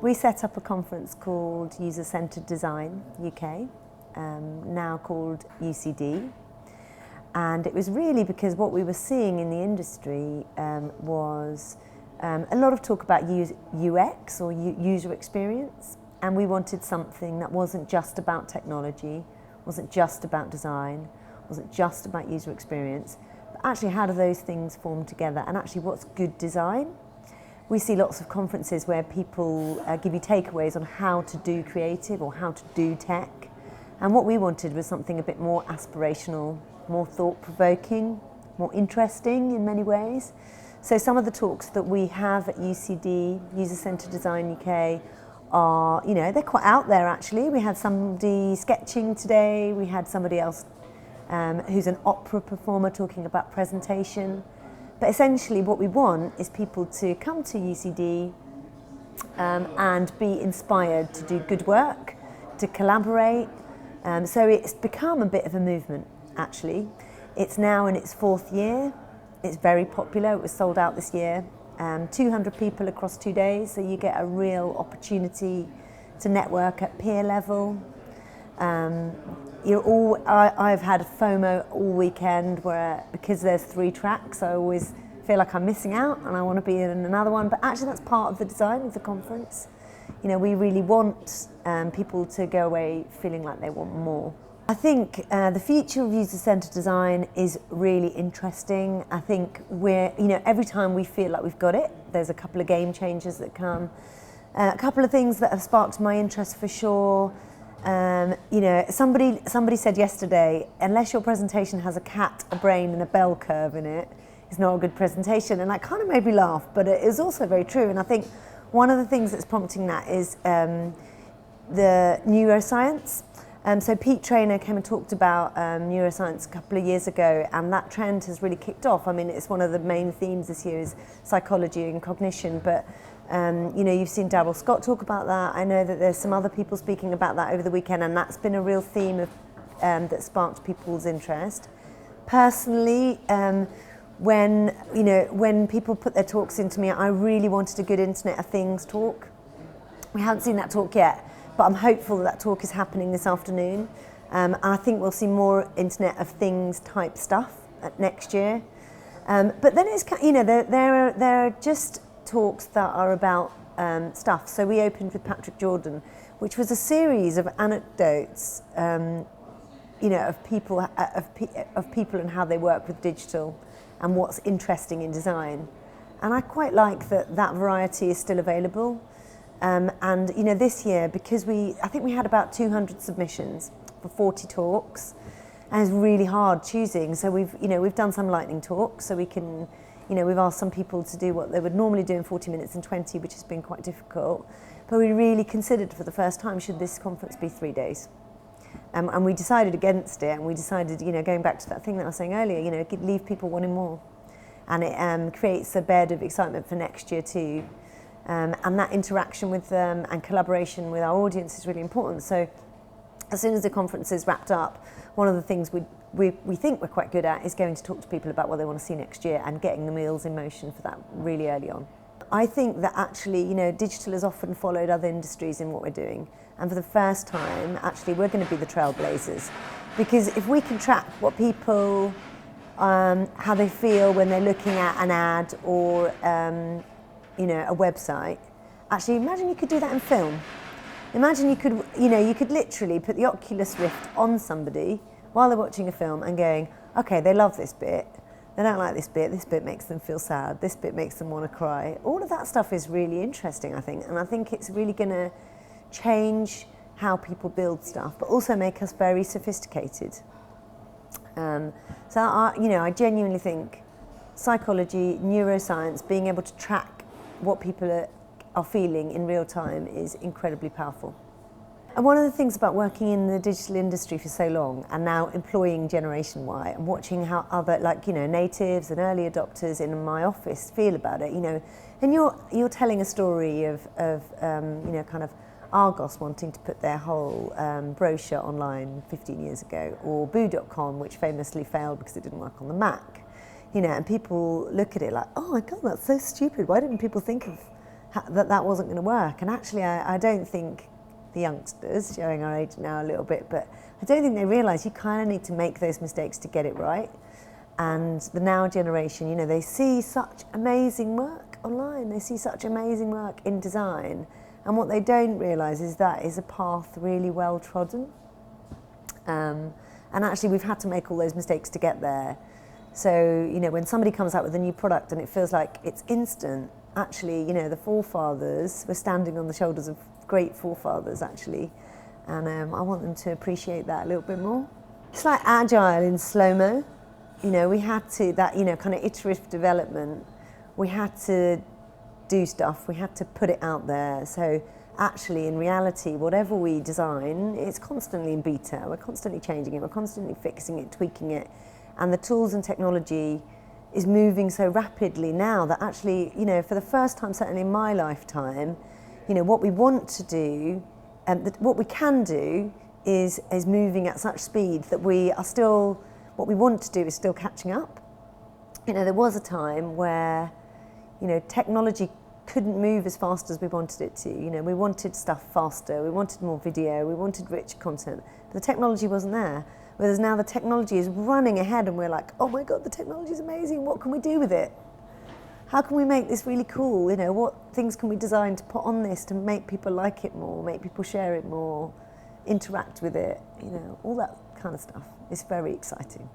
We set up a conference called User Centred Design UK, now called UCD. And it was really because what we were seeing in the industry was a lot of talk about UX or user experience. And we wanted something that wasn't just about technology, wasn't just about design, wasn't just about user experience, but actually how do those things form together and actually what's good design? We see lots of conferences where people give you takeaways on how to do creative or how to do tech. And what we wanted was something a bit more aspirational, more thought-provoking, more interesting in many ways. So some of the talks that we have at UCD, User Centred Design UK, are, they're quite out there actually. We had somebody sketching today, we had somebody else who's an opera performer talking about presentation. But essentially what we want is people to come to UCD and be inspired to do good work, to collaborate. So it's become a bit of a movement actually. It's now in its 4th year. It's very popular. It was sold out this year. 200 people across 2 days, so you get a real opportunity to network at peer level. I've had FOMO all weekend where, because there's 3 tracks, I always feel like I'm missing out and I want to be in another one, but actually that's part of the design of the conference. We really want people to go away feeling like they want more. I think the future of user-centred design is really interesting. I think every time we feel like we've got it, there's a couple of game changers that come. A couple of things that have sparked my interest for sure. Somebody said yesterday, unless your presentation has a cat, a brain and a bell curve in it, it's not a good presentation. And that kind of made me laugh, but it is also very true. And I think one of the things that's prompting that is the neuroscience. So Pete Traynor came and talked about neuroscience a couple of years ago, and that trend has really kicked off. I mean, it's one of the main themes this year is psychology and cognition, but you've seen Darrell Scott talk about that. I know that there's some other people speaking about that over the weekend, and that's been a real theme of, that sparked people's interest. Personally, when people put their talks into me, I really wanted a good Internet of Things talk. We haven't seen that talk yet, but I'm hopeful that talk is happening this afternoon. And I think we'll see more Internet of Things type stuff next year. But then it's, there are just talks that are about stuff. So we opened with Patrick Jordan, which was a series of anecdotes, of people and how they work with digital and what's interesting in design. And I quite like that variety is still available. And this year, because I think we had about 200 submissions for 40 talks, and it's really hard choosing. So we've done some lightning talks, so we can. We've asked some people to do what they would normally do in 40 minutes and 20, which has been quite difficult. But we really considered for the first time, should this conference be 3 days? And we decided against it, and we decided, going back to that thing that I was saying earlier, leave people wanting more. And it creates a bed of excitement for next year too. And that interaction with them and collaboration with our audience is really important. So as soon as the conference is wrapped up, one of the things we think we're quite good at is going to talk to people about what they want to see next year and getting the wheels in motion for that really early on. I think that actually, digital has often followed other industries in what we're doing. And for the first time, actually, we're going to be the trailblazers. Because if we can track what people, how they feel when they're looking at an ad or, a website, actually, imagine you could do that in film. Imagine you could literally put the Oculus Rift on somebody while they're watching a film and going, okay, they love this bit, they don't like this bit makes them feel sad, this bit makes them want to cry. All of that stuff is really interesting, I think, and I think it's really going to change how people build stuff, but also make us very sophisticated. So I genuinely think psychology, neuroscience, being able to track what people are feeling in real time is incredibly powerful. And one of the things about working in the digital industry for so long and now employing Generation Y and watching how other, natives and early adopters in my office feel about it, and you're telling a story of kind of Argos wanting to put their whole brochure online 15 years ago, or Boo.com, which famously failed because it didn't work on the Mac, and people look at it like, oh my God, that's so stupid. Why didn't people think of that wasn't going to work. And actually, I don't think the youngsters, showing our age now a little bit, but I don't think they realise you kind of need to make those mistakes to get it right. And the now generation, you know, they see such amazing work online, they see such amazing work in design, and what they don't realise is that is a path really well trodden. And actually we've had to make all those mistakes to get there. So, you know, when somebody comes out with a new product and it feels like it's instant, actually, you know, the forefathers were standing on the shoulders of great forefathers, actually. And I want them to appreciate that a little bit more. It's like agile in slow-mo. You know, we had to, that, you know, kind of iterative development, we had to do stuff, we had to put it out there. So actually, in reality, whatever we design, it's constantly in beta. We're constantly changing it, we're constantly fixing it, tweaking it. And the tools and technology is moving so rapidly now that actually, you know, for the first time, certainly in my lifetime, you know, what we want to do, and what we can do is moving at such speed that we are still, what we want to do is still catching up. You know, there was a time where, you know, technology couldn't move as fast as we wanted it to. You know, we wanted stuff faster, we wanted more video, we wanted rich content, but the technology wasn't there. Whereas now the technology is running ahead and we're like, oh my God, the technology is amazing, what can we do with it? How can we make this really cool? You know, what things can we design to put on this to make people like it more, make people share it more, interact with it, you know, all that kind of stuff. It's very exciting.